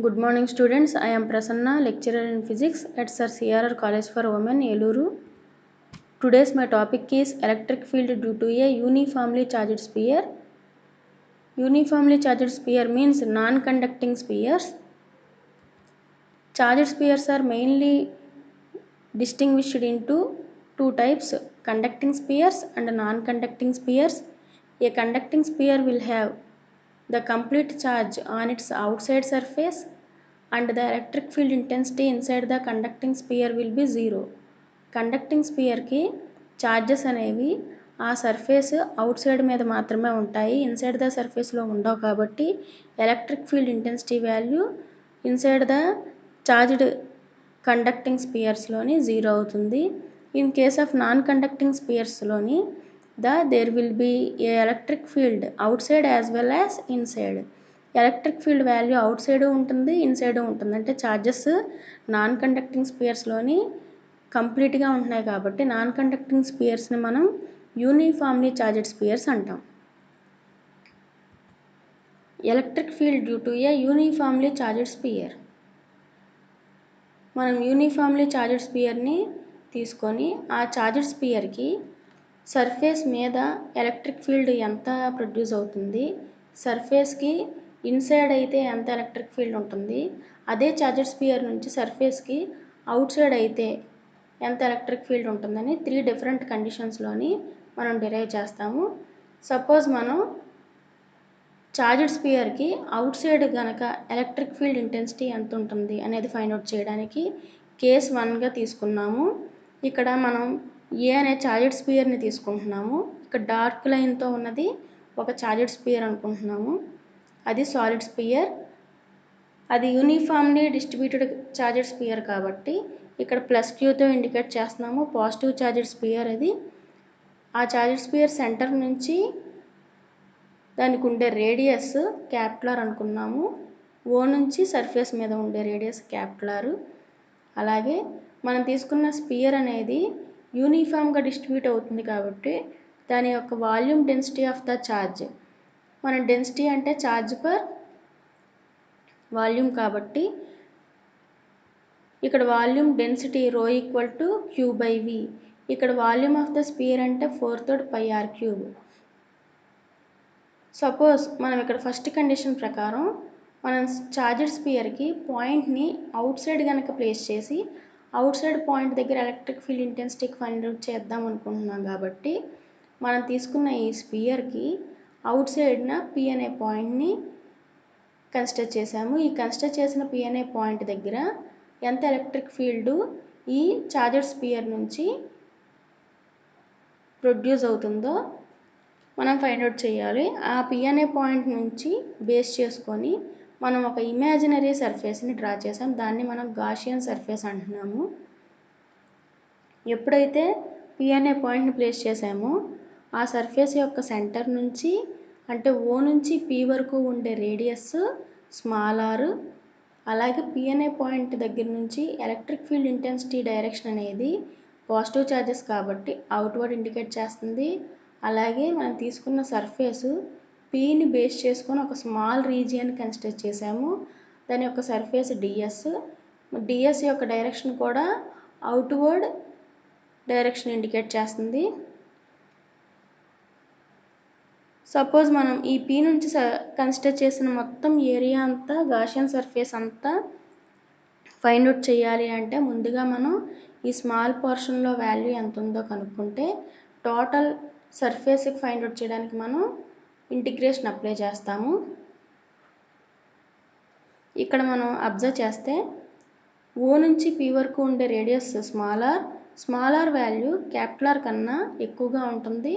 Good morning students. I am Prasanna, lecturer in physics at Sir CRR College for Women, Eluru. Today's my topic is electric field due to a uniformly charged sphere. Uniformly charged sphere means non-conducting spheres. Charged spheres are mainly distinguished into two types, conducting spheres and non-conducting spheres. A conducting sphere will have the complete charge on its outside surface and the electric field intensity inside the conducting sphere will be zero. Conducting స్పియర్కి charges అనేవి ఆ surface out side మీద మాత్రమే ఉంటాయి, inside the సర్ఫేస్లో ఉండవు. కాబట్టి electric field intensity value inside the charged conducting స్పియర్స్లోని జీరో అవుతుంది. In case of non conducting స్పియర్స్లోని there will be a electric field outside as well as inside. Electric field value outside ఉంటుంది, inside ఉంటుంది. అంటే charges non conducting స్పియర్స్లోని కంప్లీట్గా ఉంటున్నాయి కాబట్టి non conducting స్పియర్స్ని మనం యూనిఫామ్లీ చార్జెడ్ స్పియర్స్ అంటాం. Electric field due to a uniformly charged sphere. మనం యూనిఫామ్లీ చార్జెడ్ స్పియర్ని తీసుకొని ఆ చార్జెడ్ స్పియర్కి సర్ఫేస్ మీద ఎలక్ట్రిక్ ఫీల్డ్ ఎంత ప్రొడ్యూస్ అవుతుంది, సర్ఫేస్కి ఇన్సైడ్ అయితే ఎంత ఎలక్ట్రిక్ ఫీల్డ్ ఉంటుంది, అదే చార్జెడ్ స్పియర్ నుంచి సర్ఫేస్కి అవుట్ సైడ్ అయితే ఎంత ఎలక్ట్రిక్ ఫీల్డ్ ఉంటుందని 3 డిఫరెంట్ కండిషన్స్లోని మనం డిరైవ్ చేస్తాము. సపోజ్ మనం చార్జ్డ్ స్పియర్కి అవుట్ సైడ్ కనుక ఎలక్ట్రిక్ ఫీల్డ్ ఇంటెన్సిటీ ఎంత ఉంటుంది అనేది ఫైండ్ అవుట్ చేయడానికి కేస్ 1గా తీసుకున్నాము. ఇక్కడ మనం ఏ అనే చార్జ్డ్ స్పియర్ని తీసుకుంటున్నాము. ఇక్కడ డార్క్ లైన్తో ఉన్నది ఒక చార్జ్డ్ స్పియర్ అనుకుంటున్నాము. అది సాలిడ్ స్పియర్, అది యూనిఫామ్లీ డిస్ట్రిబ్యూటెడ్ చార్జ్డ్ స్పియర్ కాబట్టి ఇక్కడ +Qతో ఇండికేట్ చేస్తున్నాము. పాజిటివ్ చార్జ్డ్ స్పియర్ అది. ఆ చార్జ్డ్ స్పియర్ సెంటర్ నుంచి దానికి ఉండే రేడియస్ క్యాపిటల్ అనుకున్నాము. ఓ నుంచి సర్ఫేస్ మీద ఉండే రేడియస్ క్యాపిటల్. అలాగే మనం తీసుకున్న స్పియర్ అనేది యూనిఫామ్గా డిస్ట్రిబ్యూట్ అవుతుంది కాబట్టి దాని యొక్క volume density of the charge, మన డెన్సిటీ అంటే ఛార్జ్ పర్ వాల్యూమ్ కాబట్టి ఇక్కడ వాల్యూమ్ డెన్సిటీ ρ = Q/V. ఇక్కడ వాల్యూమ్ ఆఫ్ ద స్పియర్ అంటే 4/πr³. సపోజ్ మనం ఇక్కడ ఫస్ట్ కండిషన్ ప్రకారం మనం చార్జ్డ్ స్పియర్కి పాయింట్ని అవుట్ సైడ్ కనుక ప్లేస్ చేసి అవుట్ సైడ్ పాయింట్ దగ్గర ఎలక్ట్రిక్ ఫీల్డ్ ఇంటెన్సిటీకి ఫైండ్ అవుట్ చేద్దాం అనుకుంటున్నాం కాబట్టి మనం తీసుకున్న ఈ స్పియర్కి అవుట్ సైడ్న P అనే పాయింట్ని కన్సిడర్ చేసాము. ఈ కన్సిడర్ చేసిన P అనే పాయింట్ దగ్గర ఎంత ఎలక్ట్రిక్ ఫీల్డ్ ఈ చార్జ్డ్ స్పియర్ నుంచి ప్రొడ్యూస్ అవుతుందో మనం ఫైండ్ అవుట్ చేయాలి. ఆ P అనే పాయింట్ నుంచి బేస్ చేసుకొని మనం ఒక ఇమాజినరీ సర్ఫేస్ని డ్రా చేసాం. దాన్ని మనం గాషియన్ సర్ఫేస్ అంటున్నాము. ఎప్పుడైతే P అనే పాయింట్ని ప్లేస్ చేసామో ఆ సర్ఫేస్ యొక్క సెంటర్ నుంచి అంటే O నుంచి P వరకు ఉండే రేడియస్ r, అలాగే P అనే పాయింట్ దగ్గర నుంచి ఎలక్ట్రిక్ ఫీల్డ్ ఇంటెన్సిటీ డైరెక్షన్ అనేది పాజిటివ్ ఛార్జెస్ కాబట్టి అవుట్వర్డ్ ఇండికేట్ చేస్తుంది. అలాగే మనం తీసుకున్న సర్ఫేసు Pని బేస్ చేసుకొని ఒక స్మాల్ రీజియన్ కన్సిడర్ చేసాము. దాని యొక్క సర్ఫేస్ DS యొక్క డైరెక్షన్ కూడా అవుట్వర్డ్ డైరెక్షన్ ఇండికేట్ చేస్తుంది. సపోజ్ మనం ఈ P నుంచి కన్సిడర్ చేసిన మొత్తం ఏరియా అంతా గాషియన్ సర్ఫేస్ అంతా ఫైండ్ అవుట్ చేయాలి అంటే ముందుగా మనం ఈ స్మాల్ పోర్షన్లో వాల్యూ ఎంత ఉందో కనుక్కుంటే టోటల్ సర్ఫేస్కి ఫైండ్ అవుట్ చేయడానికి మనం ఇంటిగ్రేషన్ అప్లై చేస్తాము. ఇక్కడ మనం అబ్జర్వ్ చేస్తే O నుంచి P వరకు ఉండే radius small r value capital R కన్నా ఎక్కువగా ఉంటుంది.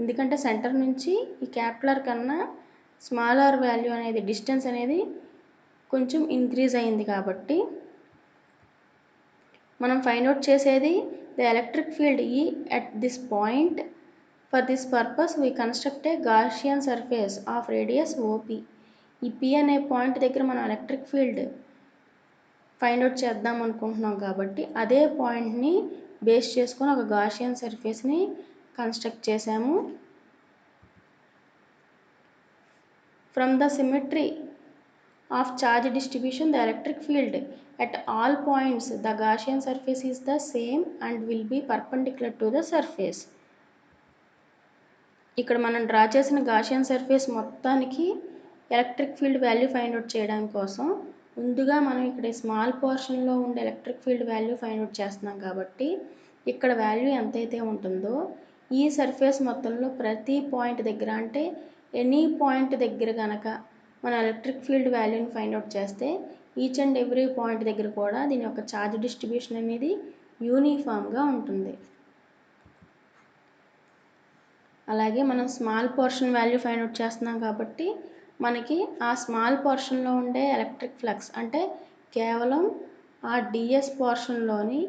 ఎందుకంటే సెంటర్ నుంచి ఈ క్యాపిటల్ R కన్నా స్మాల్ r వాల్యూ అనేది డిస్టెన్స్ అనేది కొంచెం ఇంక్రీజ్ అయింది కాబట్టి మనం ఫైండ్ అవుట్ చేసేది the electric field E at this point. For this purpose we construct a Gaussian surface of radius OP. ఈ P అనే పాయింట్ దగ్గర మనం ఎలక్ట్రిక్ ఫీల్డ్ ఫైండ్ అవుట్ చేద్దాం అనుకుంటున్నాం కాబట్టి అదే పాయింట్ని బేస్ చేసుకొని ఒక గాషియన్ సర్ఫేస్ని కన్స్ట్రక్ట్ చేసాము. From the symmetry of charge distribution, the electric field at all points the Gaussian surface is the same and will be perpendicular to the surface. ఇక్కడ మనం డ్రా చేసిన గాషియన్ సర్ఫేస్ మొత్తానికి electric field value find out చేయడం కోసం ముందుగా మనం ఇక్కడ small పోర్షన్లో ఉండే electric field value find out చేస్తున్నాం కాబట్టి ఇక్కడ వాల్యూ ఎంతైతే ఉంటుందో ఈ సర్ఫేస్ మొత్తంలో ప్రతి పాయింట్ దగ్గర అంటే ఎనీ పాయింట్ దగ్గర కనుక మన ఎలక్ట్రిక్ ఫీల్డ్ వాల్యూని ఫైండ్ అవుట్ చేస్తే ఈచ్ అండ్ ఎవ్రీ పాయింట్ దగ్గర కూడా దీని యొక్క ఛార్జ్ డిస్ట్రిబ్యూషన్ అనేది యూనిఫామ్గా ఉంటుంది. అలాగే మనం small portion value find out చేస్తున్నాం కాబట్టి మనకి ఆ స్మాల్ పోర్షన్లో ఉండే ఎలక్ట్రిక్ ఫ్లక్స్ అంటే కేవలం ఆ డిఎస్ పోర్షన్లోని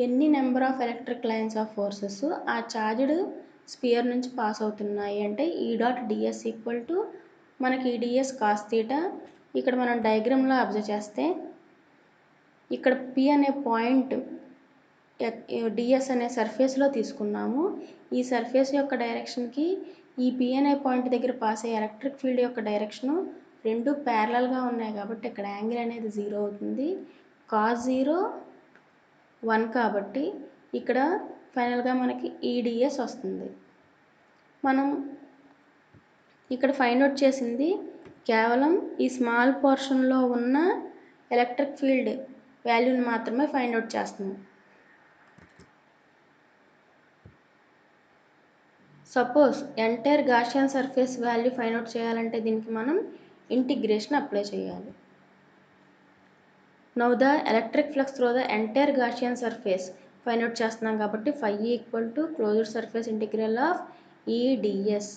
ఎన్ని number of electric lines of forces ఆ ఛార్జ్డ్ స్పియర్ నుంచి పాస్ అవుతున్నాయి అంటే ఈ డాట్ డిఎస్ ఈక్వల్ టు మనకి ఈ డిఎస్ కాస్ థీటా. ఇక్కడ మనం డయాగ్రామ్లో అబ్జర్వ్ చేస్తే ఇక్కడ పి అనే పాయింట్ డిఎస్ అనే సర్ఫేస్లో తీసుకున్నాము. ఈ సర్ఫేస్ యొక్క డైరెక్షన్కి ఈ పి అనే పాయింట్ దగ్గర పాస్ అయ్యే ఎలక్ట్రిక్ ఫీల్డ్ యొక్క డైరెక్షను రెండు ప్యారలల్గా ఉన్నాయి కాబట్టి ఇక్కడ యాంగిల్ అనేది 0 అవుతుంది. కాస్ 0 1 కాబట్టి ఇక్కడ ఫైనల్గా మనకి ఈడిఎస్ వస్తుంది. మనం ఇక్కడ ఫైండ్ అవుట్ చేసింది కేవలం ఈ స్మాల్ పోర్షన్లో ఉన్న ఎలక్ట్రిక్ ఫీల్డ్ వాల్యూని మాత్రమే ఫైండ్ అవుట్ చేస్తున్నాం. Suppose entire Gaussian surface value find out చేయాలంటే దీనికి మనం ఇంటిగ్రేషన్ అప్లై చేయాలి. Now the electric flux through the entire Gaussian surface find out చేస్తున్నాం కాబట్టి φ equal to closed surface integral of E D S.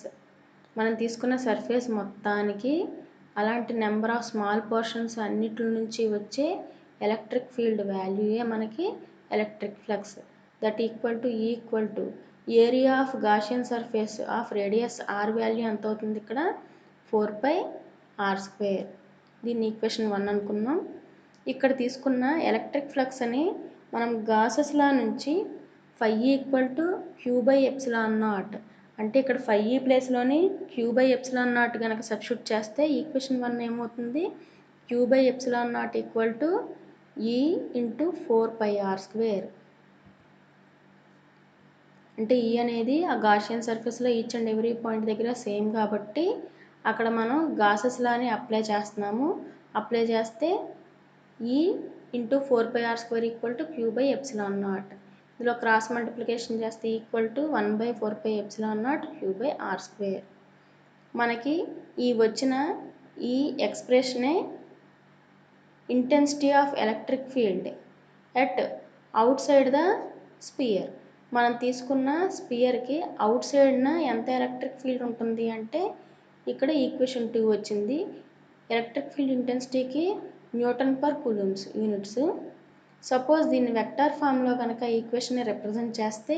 మనం తీసుకున్న సర్ఫేస్ మొత్తానికి అలాంటి నెంబర్ ఆఫ్ స్మాల్ పోర్షన్స్ అన్నిటి నుంచి వచ్చే ఎలక్ట్రిక్ ఫీల్డ్ వాల్యూయే మనకి electric flux. That equal to area of Gaussian surface of radius R value ఎంత అవుతుంది ఇక్కడ 4πr². దీన్ని ఈక్వేషన్ 1 అనుకున్నాం. ఇక్కడ తీసుకున్న ఎలక్ట్రిక్ ఫ్లక్స్ అని మనం గాసెస్ లా నుంచి φ ఈక్వల్ టు Q/ε0 అంటే ఇక్కడ φ ప్లేస్లోని Q/ε0 కనుక సబ్స్టిట్యూట్ చేస్తే ఈక్వేషన్ 1 ఏమవుతుంది Q/ε0 equal to E into 4πr². అంటే ఈ అనేది ఆ గాషియన్ సర్ఫేస్లో ఈచ్ అండ్ ఎవ్రీ పాయింట్ దగ్గర సేమ్ కాబట్టి అక్కడ మనం గాసెస్ లాని అప్లై చేస్తున్నాము. అప్లై చేస్తే ఈ into 4πr² equal to Q/ε0. ఇందులో క్రాస్ మల్టిప్లికేషన్ చేస్తే ఈక్వల్ టు 1/4πε0 Q/r². మనకి ఈ వచ్చిన ఈ ఎక్స్ప్రెషనే intensity of electric field at outside the sphere. మనం తీసుకున్న స్పియర్కి అవుట్ సైడ్న ఎంత ఎలక్ట్రిక్ ఫీల్డ్ ఉంటుంది అంటే ఇక్కడ ఈక్వేషన్ 2 వచ్చింది. ఎలక్ట్రిక్ ఫీల్డ్ ఇంటెన్సిటీకి Nm/Coulombs యూనిట్స్. సపోజ్ దీన్ని వెక్టార్ ఫామ్లో కనుక ఈక్వేషన్ రిప్రజెంట్ చేస్తే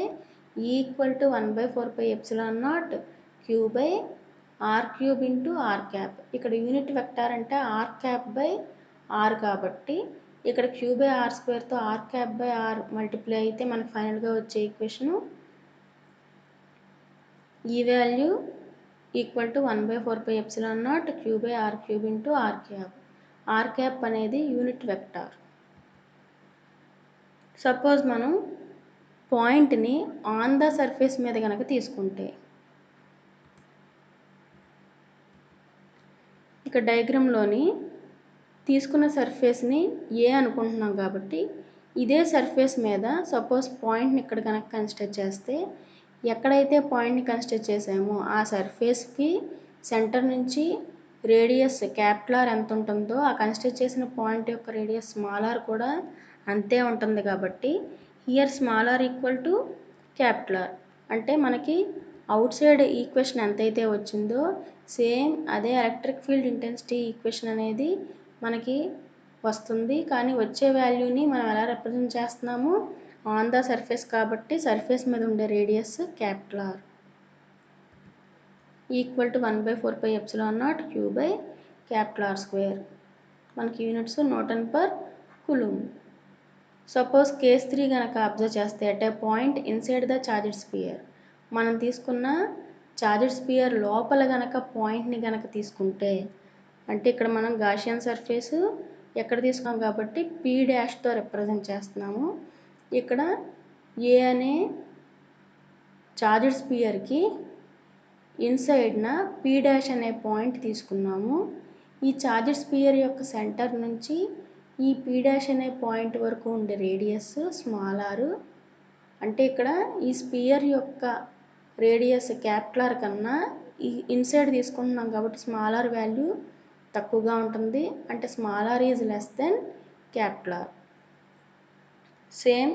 E equal to 1/4πε0 Q/r³ into r. ఇక్కడ యూనిట్ వెక్టార్ అంటే r/r కాబట్టి ఇక్కడ Q/r²తో r/r మల్టిప్లై అయితే మనకు ఫైనల్గా వచ్చే ఈక్వేషను ఈ value equal to 1/4πε0 Q/r³ into r. r అనేది యూనిట్ వెక్టార్. సపోజ్ మనం పాయింట్ని ఆన్ ద సర్ఫేస్ మీద కనుక తీసుకుంటే ఇక్కడ డయాగ్రామ్లోని తీసుకున్న సర్ఫేస్ని ఏ అనుకుంటున్నాం కాబట్టి ఇదే సర్ఫేస్ మీద సపోజ్ పాయింట్ని ఇక్కడ కనుక కన్సిడర్ చేస్తే ఎక్కడైతే పాయింట్ని కన్సిడర్ చేసామో ఆ సర్ఫేస్కి సెంటర్ నుంచి రేడియస్ R ఎంత ఉంటుందో ఆ కన్సిడర్ చేసిన పాయింట్ యొక్క రేడియస్ r కూడా అంతే ఉంటుంది కాబట్టి here r equal to R. అంటే మనకి అవుట్ సైడ్ ఈక్వేషన్ ఎంతైతే వచ్చిందో సేమ్ అదే ఎలక్ట్రిక్ ఫీల్డ్ ఇంటెన్సిటీ ఈక్వేషన్ అనేది మనకి వస్తుంది. కానీ వచ్చే వాల్యూని మనం ఎలా రిప్రజెంట్ చేస్తున్నాము ఆన్ ద సర్ఫేస్ కాబట్టి సర్ఫేస్ మీద ఉండే radius R equal to 1/4πε0 Q/R². మనకి యూనిట్స్ Nm/Coulomb. సపోజ్ కేస్ 3 కనుక అబ్జర్వ్ చేస్తే at a point inside the charged sphere. మనం తీసుకున్న చార్జ్డ్ స్పియర్ లోపల కనుక పాయింట్ని కనుక తీసుకుంటే అంటే ఇక్కడ మనం గాషియన్ సర్ఫేస్ ఎక్కడ తీసుకున్నాం కాబట్టి పీ డాష్తో రిప్రజెంట్ చేస్తున్నాము. ఇక్కడ ఏ అనే చార్జ్డ్ స్పియర్కి ఇన్సైడ్న పీ డాష్ అనే పాయింట్ తీసుకున్నాము. ఈ చార్జ్డ్ స్పియర్ యొక్క సెంటర్ నుంచి ఈ పీ డాష్ అనే పాయింట్ వరకు ఉండే రేడియస్ స్మాల్ ఆర్. అంటే ఇక్కడ ఈ స్పియర్ యొక్క రేడియస్ క్యాపిటల్ ఆర్ కన్నా ఈ ఇన్సైడ్ తీసుకుంటున్నాం కాబట్టి స్మాల్ ఆర్ వాల్యూ తక్కువగా ఉంటుంది. అంటే small R is less than capital R. Same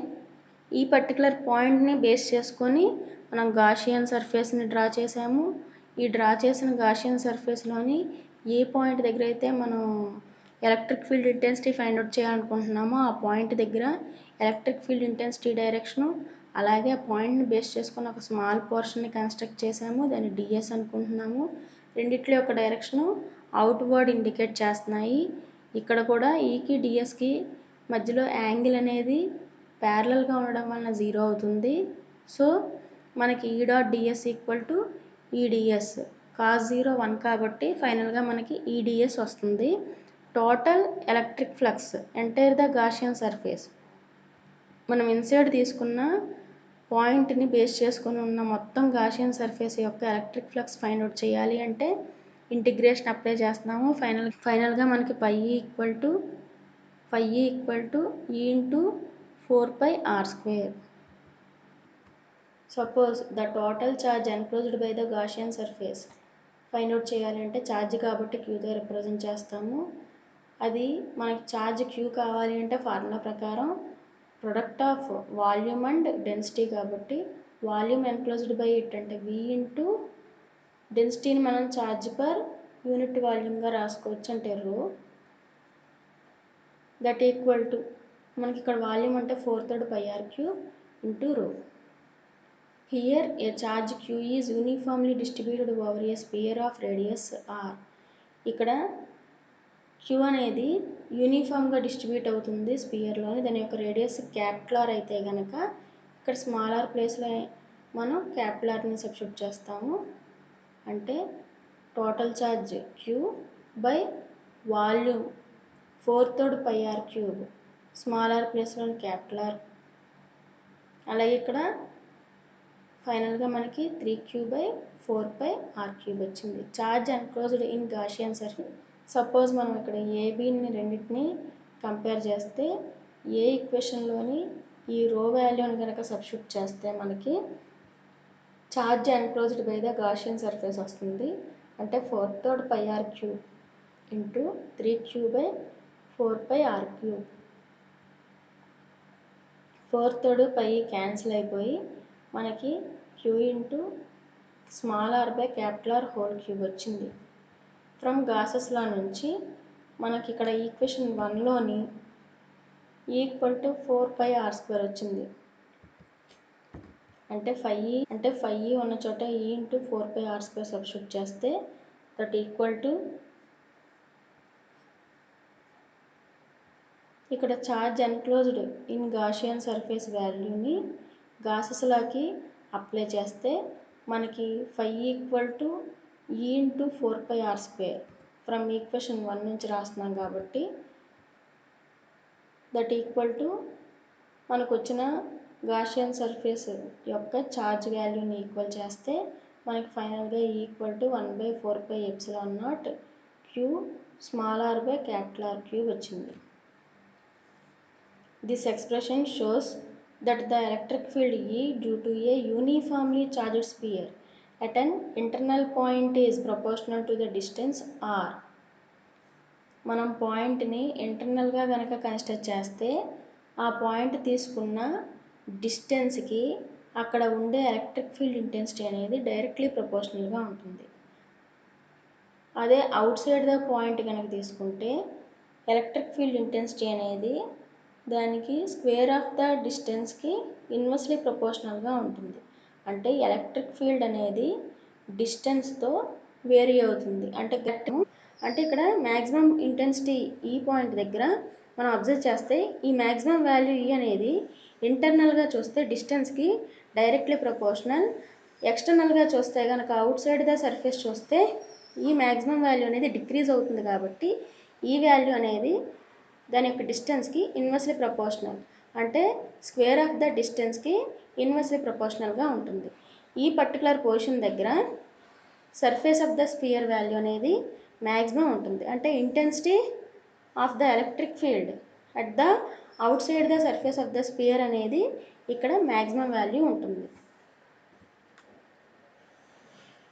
ఈ పర్టికులర్ పాయింట్ని బేస్ చేసుకొని మనం గాషియన్ సర్ఫేస్ని డ్రా చేసాము. ఈ డ్రా చేసిన గాషియన్ సర్ఫేస్లోని ఏ పాయింట్ దగ్గర అయితే మనం electric field intensity find out చేయాలనుకుంటున్నామో ఆ పాయింట్ దగ్గర ఎలక్ట్రిక్ ఫీల్డ్ ఇంటెన్సిటీ డైరెక్షను, అలాగే ఆ పాయింట్ని బేస్ చేసుకుని ఒక స్మాల్ పోర్షన్ని కన్స్ట్రక్ట్ చేసాము, దాన్ని డిఎస్ అనుకుంటున్నాము. రెండిట్లో యొక్క డైరెక్షను అవుట్వర్డ్ ఇండికేట్ చేస్తున్నాయి. ఇక్కడ కూడా ఈకి డిఎస్కి మధ్యలో యాంగిల్ అనేది ప్యారలల్గా ఉండడం వలన 0 అవుతుంది. సో మనకి ఈ dot DS equal to EDS cos 0 1 కాబట్టి ఫైనల్గా మనకి ఈడిఎస్ వస్తుంది. Total electric flux entire the Gaussian surface మనం ఇన్సైడ్ తీసుకున్న పాయింట్ని బేస్ చేసుకొని ఉన్న మొత్తం గాషియన్ సర్ఫేస్ యొక్క ఎలక్ట్రిక్ ఫ్లక్స్ ఫైండ్ అవుట్ చేయాలి అంటే ఇంటిగ్రేషన్ అప్లై చేస్తున్నాము. ఫైనల్గా మనకి equal to E into 4πr². Suppose the total charge enclosed by the Gaussian surface find out చేయాలంటే ఛార్జ్ కాబట్టి క్యూతో రిప్రజెంట్ చేస్తాము. అది మనకి ఛార్జ్ క్యూ కావాలి అంటే ఫార్ములా ప్రకారం product of volume and density కాబట్టి వాల్యూమ్ ఎన్క్లోజ్డ్ బై ఇట్ అంటే V ఇంటూ డెన్సిటీని మనం ఛార్జ్ పర్ యూనిట్ వాల్యూమ్గా రాసుకోవచ్చు అంటే రో. దట్ ఈక్వల్ టు మనకి ఇక్కడ వాల్యూమ్ అంటే 4/3πr³ ఇంటూ రో. Here a charge Q is uniformly distributed over a sphere of radius r. ఇక్కడ Q అనేది యూనిఫామ్గా డిస్ట్రిబ్యూట్ అవుతుంది స్పియర్లోని. దాని యొక్క రేడియస్ క్యాపిటల్ ఆర్ అయితే కనుక ఇక్కడ స్మాల్ ఆర్ ప్లేస్లో మనం క్యాపిటల్ ఆర్ని సబ్స్టిట్యూట్ చేస్తాము. అంటే total charge Q by volume 4/3πr³ small r ప్లేస్లోని క్యాపిటల్ ఆర్. అలాగే ఇక్కడ ఫైనల్గా మనకి 3Q/4πr³ వచ్చింది. Charge enclosed in Gaussian surface. Suppose మనం ఇక్కడ ఏబిని రెండింటిని కంపేర్ చేస్తే ఏ ఈక్వేషన్లోని ఈ రో వాల్యూని కనుక సబ్స్టిట్యూట్ చేస్తే మనకి charge enclosed by the Gaussian surface వస్తుంది. అంటే 4/3πr³ ఇంటూ 3Q/4πr³. 4/3 పై క్యాన్సిల్ అయిపోయి మనకి Q into small are by capital R whole cube వచ్చింది. ఫ్రమ్ గాసెస్ లా నుంచి మనకి ఇక్కడ ఈక్వేషన్ 1లోని ఈక్వల్ టు 4πr² వచ్చింది. అంటే 5e ఉన్న చోట E ఇంటూ 4πr² సబ్స్టిట్యూట్ చేస్తే దట్ ఈక్వల్ టు ఇక్కడ charge enclosed in Gaussian surface వాల్యూని గాసెస్ లాకి అప్లై చేస్తే మనకి 5 equal to E into 4πr² from equation 1 నుంచి రాస్తున్నాం కాబట్టి దట్ ఈక్వల్ టు మనకు వచ్చిన గాషియన్ సర్ఫేస్ యొక్క ఛార్జ్ వాల్యూని ఈక్వల్ చేస్తే మనకి ఫైనల్గా equal to 1/4πε0 Q small are by capital R³ వచ్చింది. This expression shows that the electric field E due to a uniformly charged sphere at an internal point is proportional to the distance r. మనం పాయింట్ని ఇంటర్నల్గా కనుక consider చేస్తే ఆ point తీసుకున్న డిస్టెన్స్కి అక్కడ ఉండే ఎలక్ట్రిక్ ఫీల్డ్ ఇంటెన్సిటీ అనేది డైరెక్ట్లీ ప్రపోర్షనల్గా ఉంటుంది. అదే అవుట్ సైడ్ ద పాయింట్ కనుక తీసుకుంటే ఎలక్ట్రిక్ ఫీల్డ్ ఇంటెన్సిటీ అనేది దానికి స్క్వేర్ ఆఫ్ ద డిస్టెన్స్కి ఇన్వర్స్లీ ప్రపోర్షనల్గా ఉంటుంది. అంటే ఎలక్ట్రిక్ ఫీల్డ్ అనేది డిస్టెన్స్తో వేరీ అవుతుంది. అంటే ఇక్కడ మ్యాక్సిమం ఇంటెన్సిటీ ఈ పాయింట్ దగ్గర మనం అబ్జర్వ్ చేస్తే ఈ మ్యాక్సిమం వాల్యూ ఈ అనేది ఇంటర్నల్గా చూస్తే డిస్టెన్స్కి డైరెక్ట్లీ ప్రపోర్షనల్. ఎక్స్టర్నల్గా చూస్తే కనుక అవుట్ సైడ్ ద సర్ఫేస్ చూస్తే ఈ మ్యాక్సిమం వాల్యూ అనేది డిక్రీజ్ అవుతుంది కాబట్టి ఈ వాల్యూ అనేది దాని యొక్క డిస్టెన్స్కి ఇన్వర్స్లీ ప్రపోర్షనల్, అంటే స్క్వేర్ ఆఫ్ ద డిస్టెన్స్కి ఇన్వర్స్లీ ప్రపోర్షనల్గా ఉంటుంది. ఈ పర్టికులర్ పొజిషన్ దగ్గర surface of the spear value అనేది మ్యాక్సిమం ఉంటుంది. అంటే intensity of the electric field at the out side the surface of the spear అనేది ఇక్కడ మ్యాక్సిమం వాల్యూ ఉంటుంది.